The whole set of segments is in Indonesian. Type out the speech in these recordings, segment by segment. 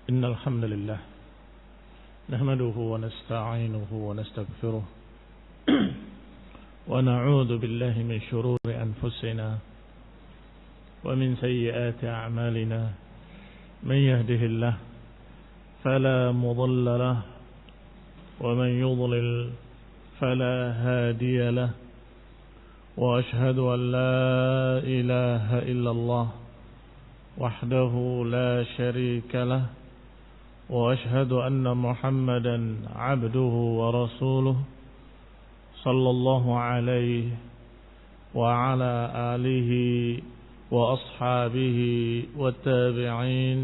إن الحمد لله نحمده ونستعينه ونستغفره ونعوذ بالله من شرور أنفسنا ومن سيئات أعمالنا من يهده الله فلا مضل له ومن يضلل فلا هادي له وأشهد أن لا إله إلا الله وحده لا شريك له وأشهد أن محمدا عبده ورسوله صلى الله عليه وعلى آله وأصحابه والتابعين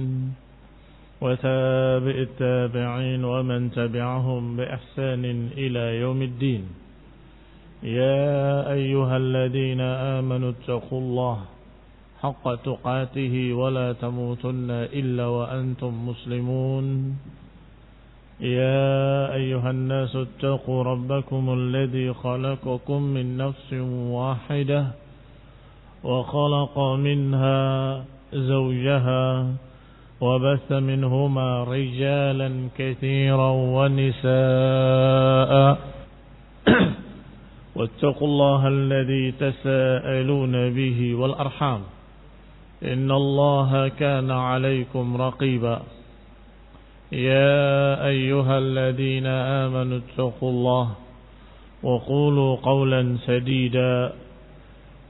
وتابع التابعين ومن تبعهم بإحسان إلى يوم الدين. يا أيها الذين آمنوا اتقوا الله حق تقاته ولا تموتن إلا وأنتم مسلمون. يا أيها الناس اتقوا ربكم الذي خلقكم من نفس واحدة وخلق منها زوجها وبث منهما رجالا كثيرا ونساء واتقوا الله الذي تساءلون به والأرحام إن الله كان عليكم رقيبا. يا أيها الذين آمنوا اتقوا الله وقولوا قولا سديدا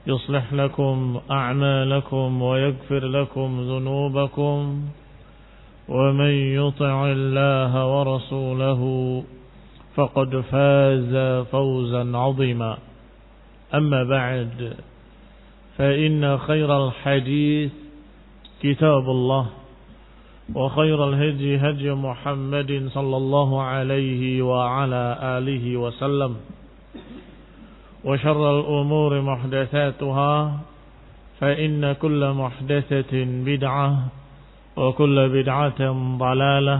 يصلح لكم أعمالكم ويغفر لكم ذنوبكم ومن يطع الله ورسوله فقد فاز فوزا عظيما. أما بعد فإن خير الحديث كتاب الله وخير الهدي هدي محمد صلى الله عليه وعلى آله وسلم وشر الأمور محدثاتها فإن كل محدثة بدعة وكل بدعة ضلالة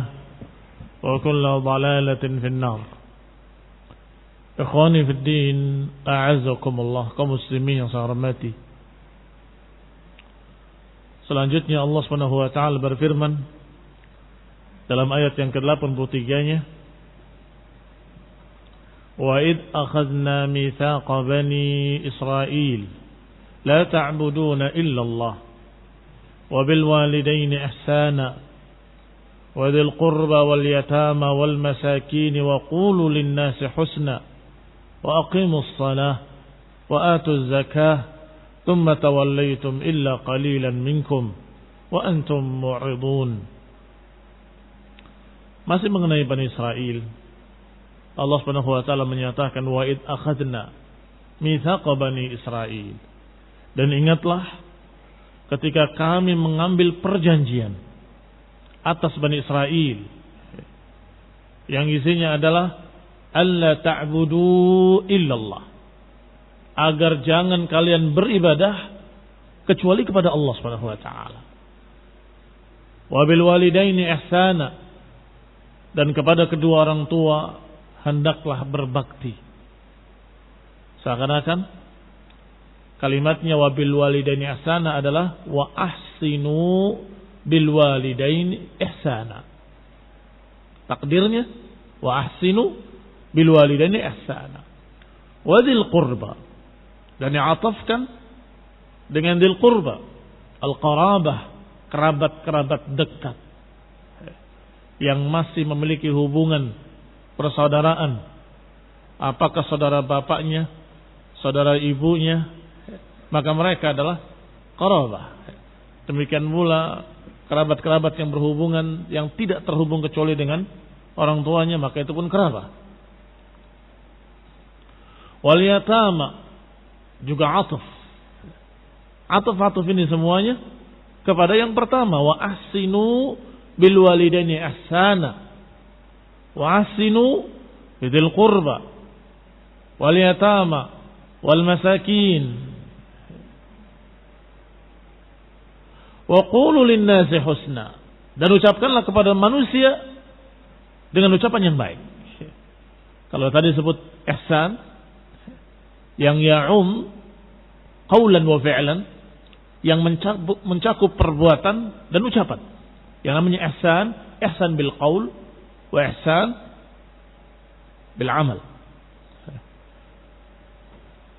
وكل ضلالة في النار. Ikhwani fi din, a'azzakumullah, kaum muslimin yang saya hormati. Selanjutnya Allah Subhanahu wa taala berfirman dalam ayat yang ke-83-nya, "Wa id akhadna mitsaqa bani Israil la ta'buduna illa Allah wa bil walidayni ihsana wa dzil qurba wal yatama wal masakin wa qulu lin nasi husna wa aqimus shalah wa atuz zakah thumma tawallaytum illa qalilan minkum wa antum mu'ridun." Masih mengenai Bani Israel, Allah Subhanahu wa taala menyatakan wa id akhadna mitsaqa Bani Israel, dan ingatlah ketika kami mengambil perjanjian atas Bani Israel yang isinya adalah alla ta'budu illallah, agar jangan kalian beribadah kecuali kepada Allah Subhanahu wa taala. Wa bil walidaini ihsana, dan kepada kedua orang tua hendaklah berbakti. Seakan-akan kalimatnya wa bil walidaini ihsana adalah wa ahsinu bil walidaini ihsana. Takdirnya wa ahsinu bil walidaini ihsana. Wa dzil qurba, dan diatafkan dengan dzil qurba, al-qarabah, kerabat-kerabat dekat yang masih memiliki hubungan persaudaraan, apakah saudara bapaknya, saudara ibunya, maka mereka adalah qarabah. Demikian pula kerabat-kerabat yang berhubungan yang tidak terhubung kecuali dengan orang tuanya, maka itu pun kerabat. Wal yatama juga atuf. Atuf ini semuanya kepada yang pertama, wa ahsinu bil walidaini ihsana wa ahsinu bidzil qurba wal yatama wal masakin wa qulu lin nasi husna, dan ucapkanlah kepada manusia dengan ucapan yang baik. Kalau tadi disebut ihsan yang ya'um qaulan wa fi'lan, yang mencakup perbuatan dan ucapan. Yang namanya ihsan, ihsan bil qaul wa ihsan bil amal.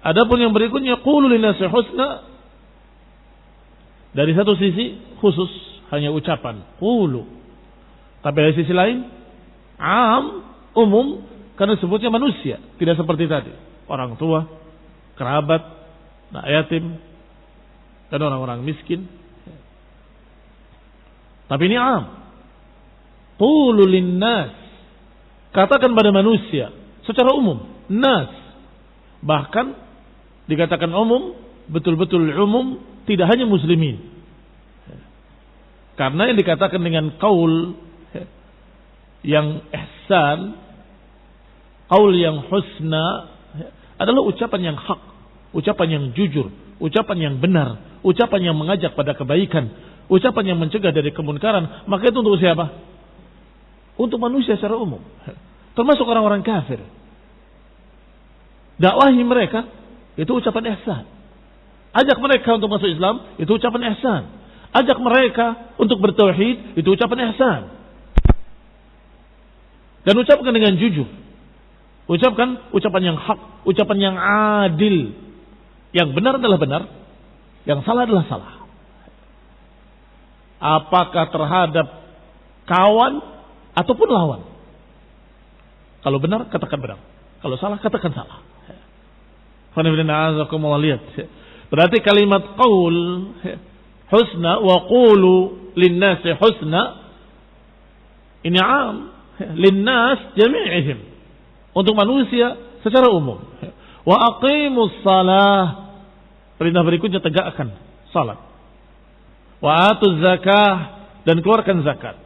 Adapun yang berikutnya qulu linnasi husna, dari satu sisi khusus hanya ucapan qulu, tapi dari sisi lain umum karena sebutnya manusia, tidak seperti tadi orang tua, kerabat, anak yatim dan orang-orang miskin. Tapi ini qulu linnas, katakan pada manusia secara umum, nas, bahkan dikatakan umum, betul-betul umum, tidak hanya muslimin. Karena yang dikatakan dengan qaul yang ihsan, qaul yang husna adalah ucapan yang hak, ucapan yang jujur, ucapan yang benar, ucapan yang mengajak pada kebaikan, ucapan yang mencegah dari kemunkaran. Maka itu untuk siapa? Untuk manusia secara umum, termasuk orang-orang kafir. Dakwahi mereka itu ucapan ihsan. Ajak mereka untuk masuk Islam, itu ucapan ihsan. Ajak mereka untuk bertauhid, itu ucapan ihsan. Dan ucapkan dengan jujur. Ucapkan ucapan yang hak, ucapan yang adil. Yang benar adalah benar, yang salah adalah salah. Apakah terhadap kawan ataupun lawan. Kalau benar, katakan benar. Kalau salah, katakan salah. Lihat. Berarti kalimat qaul husna wa qulu linnasi husna ini linnas jami'ihim, untuk manusia secara umum. Wa aqimus salah, perintah berikutnya tegakkan salat. Wa atuz zakah, dan keluarkan zakat.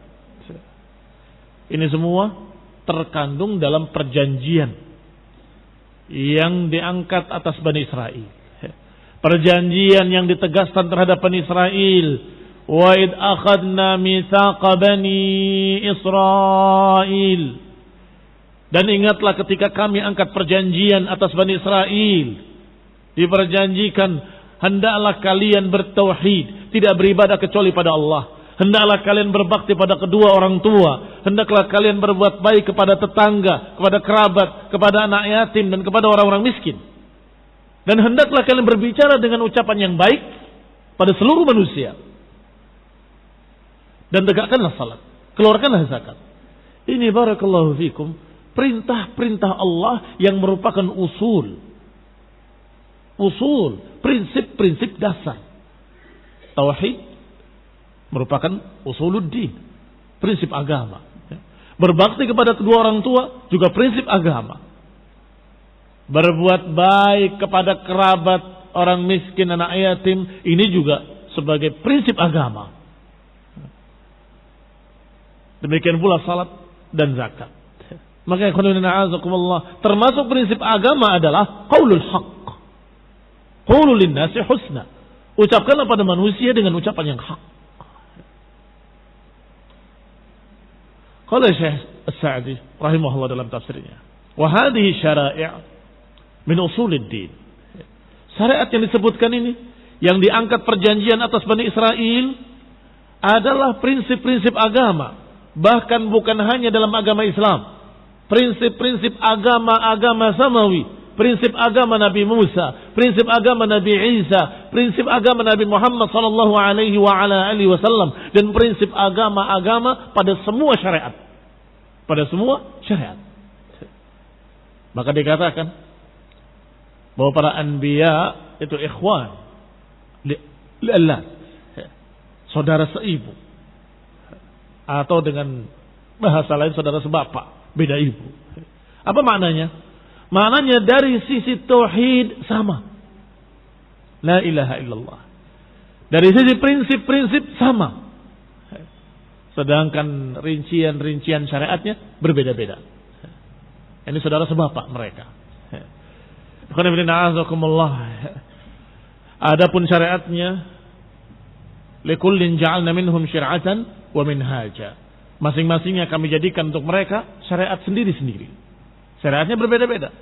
Ini semua terkandung dalam perjanjian yang diangkat atas Bani Israel. Perjanjian yang ditegaskan terhadap Bani Israel. Wa id akhadna mitsaqa Bani Israel. Dan ingatlah ketika kami angkat perjanjian atas Bani Israel. Diperjanjikan, hendaklah kalian bertauhid, tidak beribadah kecuali pada Allah. Hendaklah kalian berbakti pada kedua orang tua. Hendaklah kalian berbuat baik kepada tetangga, kepada kerabat, kepada anak yatim, dan kepada orang-orang miskin. Dan hendaklah kalian berbicara dengan ucapan yang baik pada seluruh manusia. Dan tegakkanlah salat, keluarkanlah zakat. Ini barakallahu fikum, perintah-perintah Allah yang merupakan usul, prinsip-prinsip dasar. Tauhid merupakan usuluddin, prinsip agama. Berbakti kepada kedua orang tua juga prinsip agama. Berbuat baik kepada kerabat, orang miskin, anak yatim, ini juga sebagai prinsip agama. Demikian pula salat dan zakat. Maka termasuk prinsip agama adalah qaulul haqq. Qaulul linnasi husna. Ucapkanlah pada manusia dengan ucapan yang hak. Qala Syekh As-Sa'di rahimahullah dalam tafsirnya, wa hadhihi syara'i' min usuluddin. Syariat yang disebutkan ini, yang diangkat perjanjian atas Bani Israel, adalah prinsip-prinsip agama. Bahkan bukan hanya dalam agama Islam. Prinsip-prinsip agama-agama samawi, prinsip agama Nabi Musa, prinsip agama Nabi Isa, prinsip agama Nabi Muhammad sallallahu alaihi wa ala alihi wasallam, dan prinsip agama-agama pada semua syariat. Pada semua syariat. Maka dikatakan bahwa para anbiya itu ikhwan li'allah, saudara seibu, atau dengan bahasa lain saudara sebapak, beda ibu. Apa maknanya? Maknanya dari sisi tauhid sama, la ilaha illallah. Dari sisi prinsip-prinsip sama. Sedangkan rincian-rincian syariatnya berbeda-beda. Ini saudara sebapak mereka. Adapun syariatnya, likullin ja'alna minhum syir'atan wa minhaja. Masing-masingnya kami jadikan untuk mereka syariat sendiri-sendiri. Syariatnya berbeda-beda.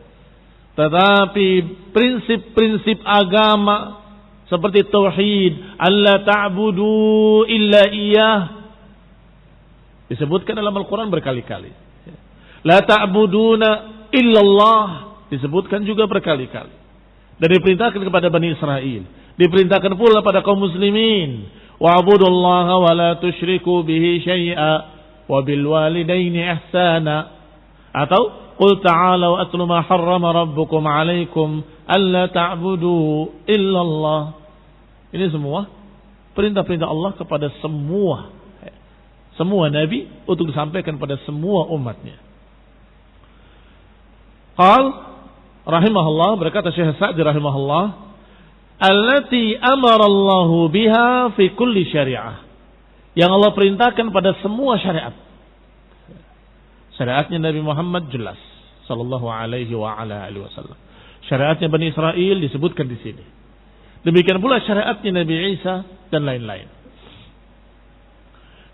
Tetapi prinsip-prinsip agama seperti tauhid, alla ta'budu illa iyyah, Disebutkan dalam Al-Quran berkali-kali. La ta'buduna illallah. Disebutkan juga berkali-kali. Dan diperintahkan kepada Bani Israel. Diperintahkan pula pada kaum muslimin. Wa'budullaha wa la tusyriku bihi syai'a. Wa bil walidaini ihsana. Atau qul ta'alau atlu ma harrama rabbukum alaikum alla ta'budu illallah. Ini semua perintah-perintah Allah kepada semua nabi untuk disampaikan pada semua umatnya. Qal rahimahullah, berkata Syekh Sa'di rahimahullah, allati amara Allahu biha fi kulli syari'ah. Yang Allah perintahkan pada semua syariat. Syariatnya Nabi Muhammad jelas sallallahu alaihi wa ala alihi wasallam. Syariatnya Bani Israel disebutkan di sini. Demikian pula syariatnya Nabi Isa dan lain-lain.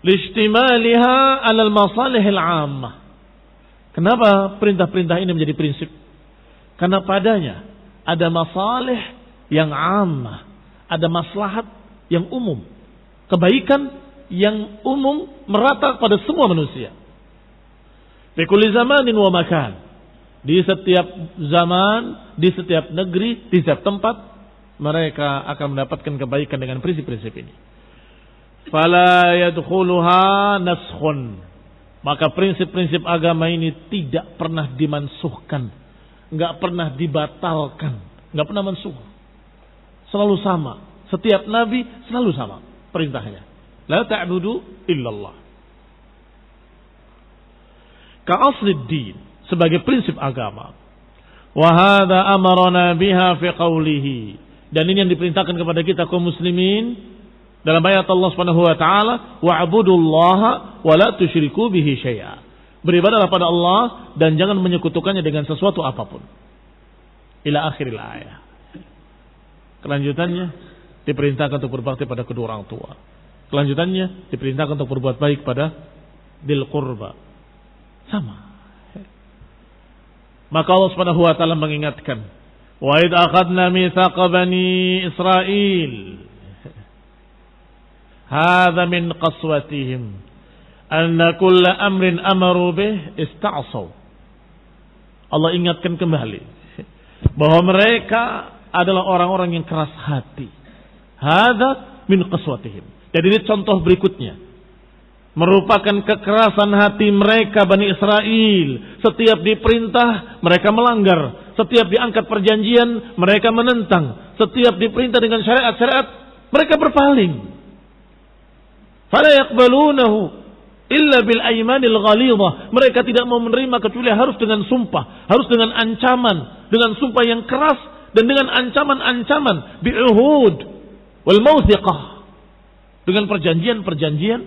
Lishtimaliha 'alal masalihil 'ammah. Kenapa perintah-perintah ini menjadi prinsip? Karena padanya ada masalih yang 'ammah, ada maslahat yang umum, kebaikan yang umum merata pada semua manusia. Fi kulli zamanin wa makan. Di setiap zaman, di setiap negeri, di setiap tempat mereka akan mendapatkan kebaikan dengan prinsip-prinsip ini. Fala yadkhuluha naskhun. Maka prinsip-prinsip agama ini tidak pernah dimansuhkan, enggak pernah dibatalkan, enggak pernah mansuh. Selalu sama. Setiap nabi selalu sama perintahnya. La ta'budu illallah. Ka'aslid din, sebagai prinsip agama. Wa hadza amarna biha fi qawlihi. Dan ini yang diperintahkan kepada kita kaum muslimin dalam ayat Allah Subhanahu wa taala, wa'budullaha wa la tusyriku bihi syai'a. Beribadahlah pada Allah dan jangan menyekutukannya dengan sesuatu apapun. Ila akhiril ayat. Kelanjutannya diperintahkan untuk berbakti pada kedua orang tua. Kelanjutannya diperintahkan untuk berbuat baik pada dzil qurba. Sama. Maka Allah Subhanahu wa taala mengingatkan, wa id akhadna mitsaqa bani Israil. Hadza min qaswatihim anna kulla amrin amaru bih ista'saw. Allah ingatkan kembali bahwa mereka adalah orang-orang yang keras hati. Hadza min qaswatihim. Jadi ini contoh berikutnya. Merupakan kekerasan hati mereka Bani Israel. Setiap diperintah mereka melanggar. Setiap diangkat perjanjian mereka menentang. Setiap diperintah dengan syariat-syariat mereka berpaling. Fala yaqbalunahu illa bil aymanil ghalidhah. Mereka tidak mau menerima kecuali harus dengan sumpah, harus dengan ancaman, dengan sumpah yang keras dan dengan ancaman-ancaman bi'uhud wal mawthiqah. Dengan perjanjian-perjanjian,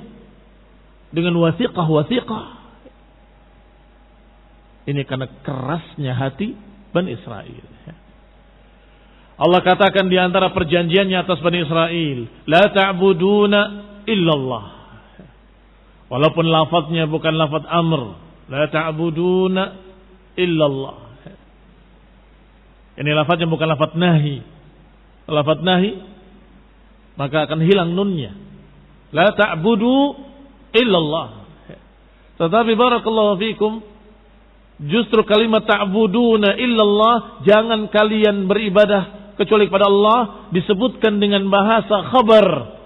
dengan wasiqah-wasiqah. Ini karena kerasnya hati Bani Israel. Allah katakan di antara perjanjiannya atas Bani Israel, la ta'buduna illallah. Walaupun lafadznya bukan lafadz amr, la ta'buduna illallah. Ini lafadznya bukan lafadz nahi. Lafadz nahi maka akan hilang nunnya. La ta'budu illallah. Tetapi barakallahu fikum, justru kalimat ta'buduna illallah, jangan kalian beribadah kecuali kepada Allah, disebutkan dengan bahasa khabar.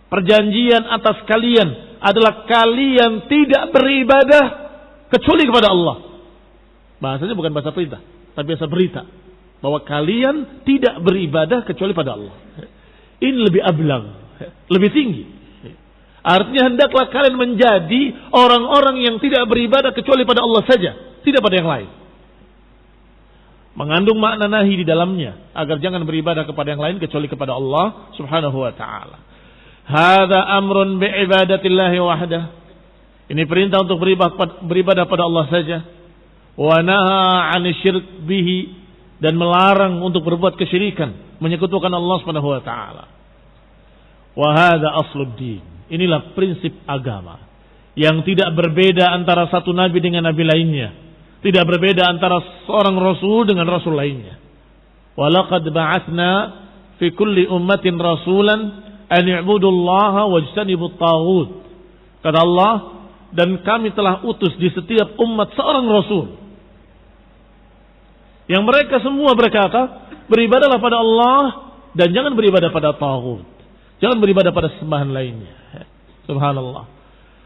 Perjanjian atas kalian adalah kalian tidak beribadah kecuali kepada Allah. Bahasanya bukan bahasa perintah, tapi bahasa berita. Bahwa kalian tidak beribadah kecuali pada Allah. Ini lebih ablang, lebih tinggi. Artinya hendaklah kalian menjadi orang-orang yang tidak beribadah kecuali pada Allah saja, tidak pada yang lain. Mengandung makna nahi di dalamnya, agar jangan beribadah kepada yang lain kecuali kepada Allah Subhanahu wa taala. Hadza amrun bi'ibadatillahi wahdah. Ini perintah untuk beribadah pada Allah saja. Wa naha 'anasy-syirk bihi, dan melarang untuk berbuat kesyirikan, menyekutukan Allah Subhanahu wa taala. Wa hadza asluddin. Inilah prinsip agama yang tidak berbeda antara satu nabi dengan nabi lainnya, tidak berbeda antara seorang rasul dengan rasul lainnya. Wa laqad ba'atsna fi kulli ummatin rasulan an i'budullaha wajtanibut taghut. Kata Allah, dan kami telah utus di setiap umat seorang rasul. Yang mereka semua berkata, beribadahlah pada Allah dan jangan beribadah pada taghut. Jangan beribadah pada sembahan lainnya. Subhanallah.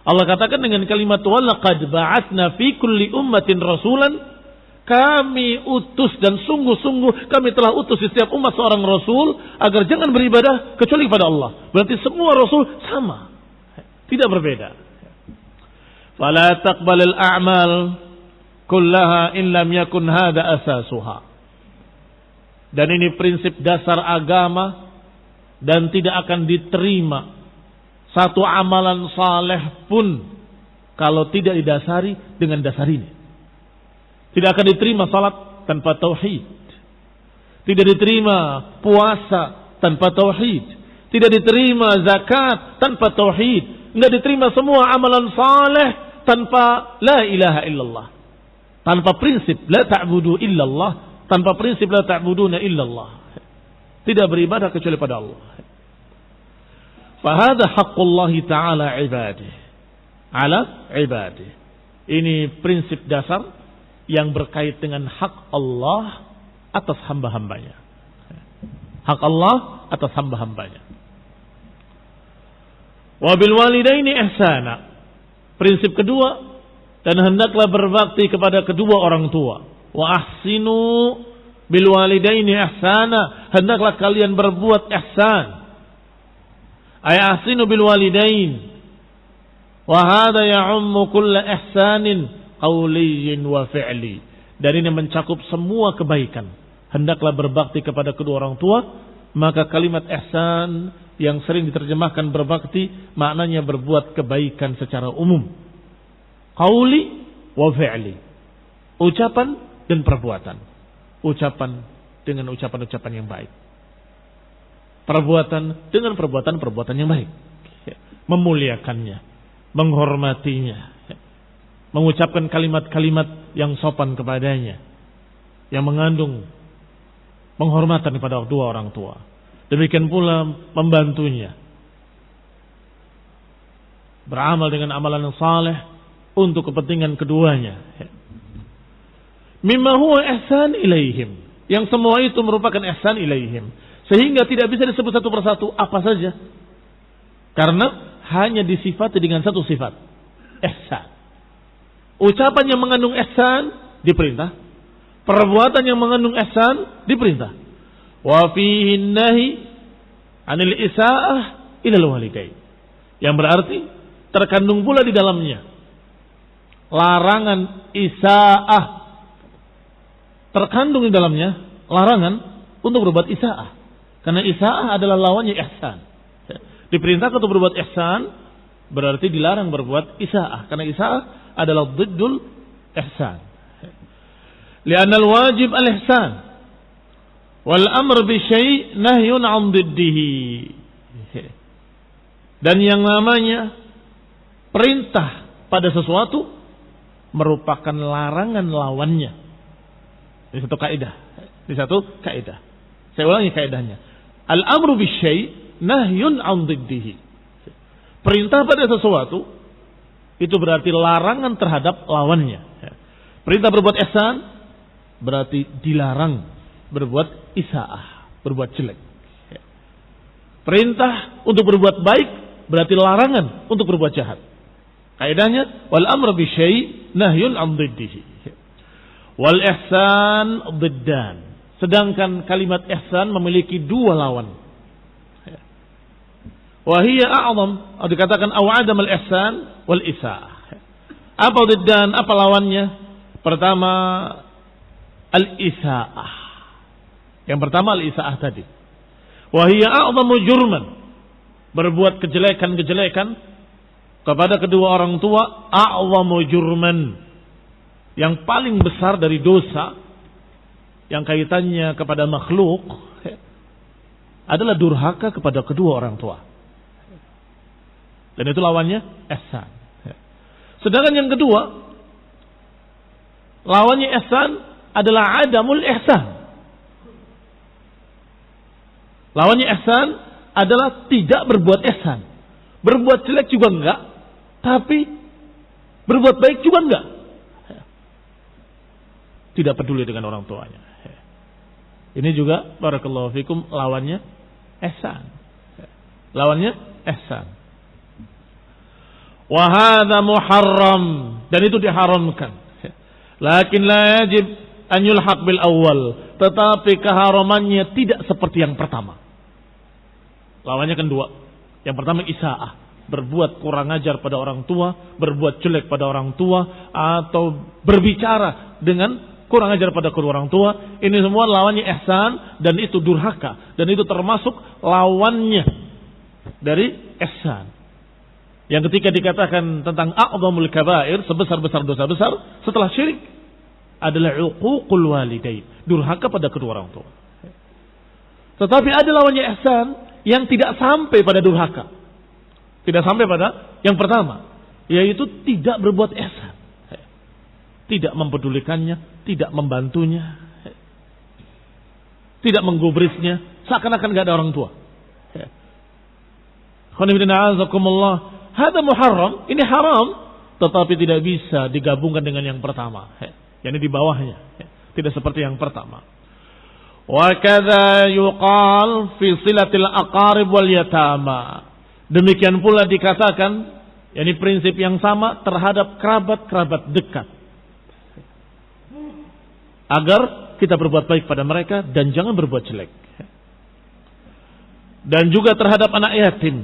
Allah katakan dengan kalimat walaqad ba'atna fi kulli ummatin rasulan, kami utus dan sungguh-sungguh kami telah utus di setiap umat seorang rasul agar jangan beribadah kecuali kepada Allah. Berarti semua rasul sama, tidak berbeda. Fala taqbalul a'mal kullaha in lam yakun hadha asasuha. Dan ini prinsip dasar agama, dan tidak akan diterima satu amalan saleh pun kalau tidak didasari dengan dasar ini. Tidak akan diterima salat tanpa tauhid. Tidak diterima puasa tanpa tauhid. Tidak diterima zakat tanpa tauhid. Tidak diterima semua amalan saleh tanpa la ilaha illallah. Tanpa prinsip la ta'budu illallah. Tanpa prinsip la ta'buduna illallah. Tidak beribadah kecuali pada Allah. Fahada haqqullahi ta'ala ibadih. Ala ibadih. Ini prinsip dasar yang berkait dengan hak Allah atas hamba-hambanya. Hak Allah atas hamba-hambanya. Wa bil walidaini ihsana. Prinsip kedua, dan hendaklah berbakti kepada kedua orang tua. Wa ahsinu bil walidaini ihsana. Hendaklah kalian berbuat ihsan. Ay ahsinu bil walidain. Wa hadha ya'ummu kulla ihsanin qauliyyin wa fi'li. Dan ini mencakup semua kebaikan. Hendaklah berbakti kepada kedua orang tua. Maka kalimat ihsan yang sering diterjemahkan berbakti, maknanya berbuat kebaikan secara umum. Qauli wa fi'li. Ucapan dan perbuatan. Ucapan dengan ucapan-ucapan yang baik. Perbuatan dengan perbuatan-perbuatan yang baik. Memuliakannya, menghormatinya, mengucapkan kalimat-kalimat yang sopan kepadanya, yang mengandung penghormatan kepada kedua orang tua. Demikian pula membantunya beramal dengan amalan yang saleh untuk kepentingan keduanya. Mimma huwa ihsan ilaihim, yang semua itu merupakan ihsan ilaihim, sehingga tidak bisa disebut satu persatu apa saja, karena hanya disifati dengan satu sifat, ihsan. Ucapan yang mengandung ihsan diperintah, perbuatan yang mengandung ihsan diperintah. Wa fihi nahi 'anil isaa'ah ilal walidain. Yang berarti terkandung pula di dalamnya larangan isaa'ah. Terkandung di dalamnya larangan untuk berbuat isaa'ah. Karena isaa'ah adalah lawannya ihsan. Diperintahkan untuk berbuat ihsan berarti dilarang berbuat isaa'ah. Karena isaa'ah adalah diddul ihsan. Li'anna al-wajib al-ihsan. Wal amr bi syai' nahyun 'an diddihi. Dan yang namanya perintah pada sesuatu merupakan larangan lawannya. Ini satu kaidah. Ini satu kaidah. Saya ulangi kaidahnya. Al amru bi syai' nahyun 'an diddihi. Perintah pada sesuatu itu berarti larangan terhadap lawannya. Perintah berbuat ihsan berarti dilarang berbuat isaa'ah, berbuat jelek. Perintah untuk berbuat baik berarti larangan untuk berbuat jahat. Kaidahnya wal amr bi syai' nahyun 'an diddihi. Wal ihsan diddan. Sedangkan kalimat ihsan memiliki dua lawan. Wa hiya a'zam, atau dikatakan aw'adam al ihsan wal isaa'ah. Apa diddan? Apa lawannya? Pertama al isaa'ah. Yang pertama al-isaa'ah tadi. Wa hiya a'zamu jurman. Berbuat kejelekan-kejelekan kepada kedua orang tua, a'zamu jurman. Yang paling besar dari dosa yang kaitannya kepada makhluk adalah durhaka kepada kedua orang tua. Dan itu lawannya ihsan. Sedangkan yang kedua, lawannya ihsan adalah adamul ihsan. Lawannya ihsan adalah tidak berbuat ihsan. Berbuat jelek juga enggak, tapi Berbuat baik juga enggak. Tidak peduli dengan orang tuanya. Ini juga barakallahu fikum lawannya ihsan. Lawannya ihsan. Wa hadza muharram, dan itu diharamkan. Lakin la yajib an yulhaq bil awwal, tetapi keharamannya tidak seperti yang pertama. Lawannya kan dua. Yang pertama isaah, berbuat kurang ajar pada orang tua, berbuat jelek pada orang tua, atau berbicara dengan kurang ajar pada kedua orang tua. Ini semua lawannya ihsan, dan itu durhaka, dan itu termasuk lawannya dari ihsan. Yang ketika dikatakan tentang a'zamul kabair, sebesar-besar dosa besar setelah syirik, adalah uququl walidain, durhaka pada kedua orang tua. Tetapi ada lawannya ihsan yang tidak sampai pada durhaka, tidak sampai pada yang pertama, yaitu tidak berbuat ihsan, tidak mempedulikannya, tidak membantunya, tidak menggubrisnya, seakan-akan gak ada orang tua. Hada muharram, ini haram, tetapi tidak bisa digabungkan dengan yang pertama. Yani di bawahnya, tidak seperti yang pertama. Wa kadza yuqal fi silatil aqarib wal yatama. Demikian pula dikatakan, yani prinsip yang sama terhadap kerabat-kerabat dekat. Agar kita berbuat baik pada mereka dan jangan berbuat jelek. Dan juga terhadap anak yatim,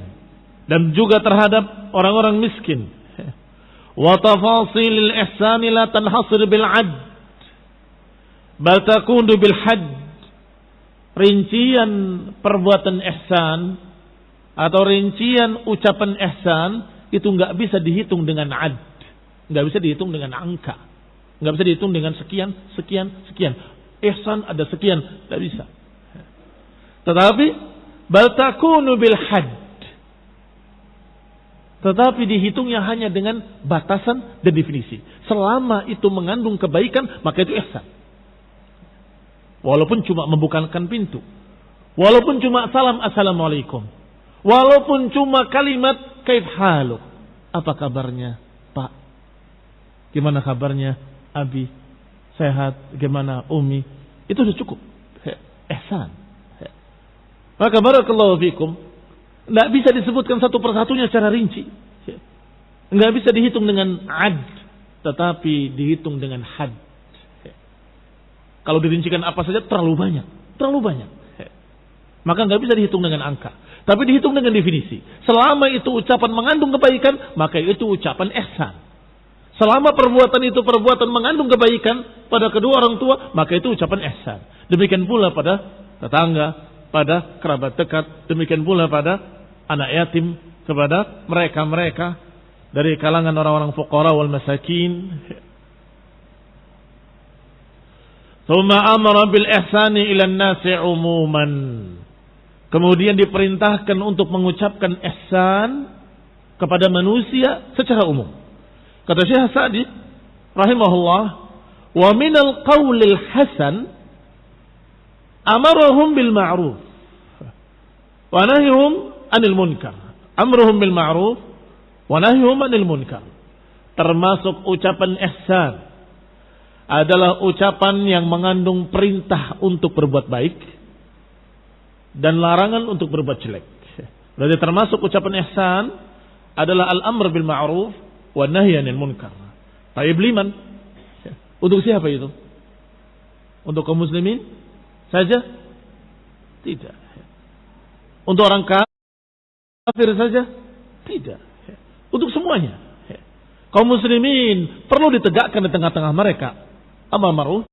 dan juga terhadap orang-orang miskin. Wa tafasilil ihsani la tanhasir bil 'ad, bal takunu bil hadd. Rincian perbuatan ihsan atau rincian ucapan ihsan itu enggak bisa dihitung dengan 'ad, enggak bisa dihitung dengan angka, enggak bisa dihitung dengan sekian, sekian, sekian. Ihsan ada sekian, enggak bisa. Tetapi bal takunu bil hadd, tetapi dihitungnya hanya dengan batasan dan definisi. Selama itu mengandung kebaikan, maka itu ihsan. Walaupun cuma membukakan pintu, walaupun cuma salam assalamualaikum, walaupun cuma kalimat kaif haluk, apa kabarnya Pak, gimana kabarnya Abi, sehat, gimana Umi, itu sudah cukup ihsan. Maka barakallahu fikum, tidak bisa disebutkan satu persatunya secara rinci. Tidak bisa dihitung dengan ad, tetapi dihitung dengan had. Kalau dirincikan apa saja terlalu banyak, terlalu banyak. Maka tidak bisa dihitung dengan angka, tapi dihitung dengan definisi. Selama itu ucapan mengandung kebaikan, maka itu ucapan ihsan. Selama perbuatan itu perbuatan mengandung kebaikan pada kedua orang tua, maka itu ucapan ihsan. Demikian pula pada tetangga, pada kerabat dekat, demikian pula pada anak yatim, kepada mereka-mereka dari kalangan orang-orang fuqara wal masakin. Tsumma amara bil ihsani ila an-nasi umuman. Kemudian diperintahkan untuk mengucapkan ihsan kepada manusia secara umum. Kata Syekh Sa'di rahimahullah, wa minal qaulil hasan amarahum bil ma'ruf wa nahyuhum anil munkar. Amruhum bil ma'ruf wa nahyuhum anil munkar. Termasuk ucapan ihsan adalah ucapan yang mengandung perintah untuk berbuat baik dan larangan untuk berbuat jelek. Berarti termasuk ucapan ihsan adalah al-amr bil ma'ruf wa nahy anil munkar. Tayyib liman? Untuk siapa itu? Untuk kaum muslimin saja? Tidak. Untuk orang kafir saja? Tidak. Untuk semuanya. Kaum muslimin perlu ditegakkan di tengah-tengah mereka amar ma'ruf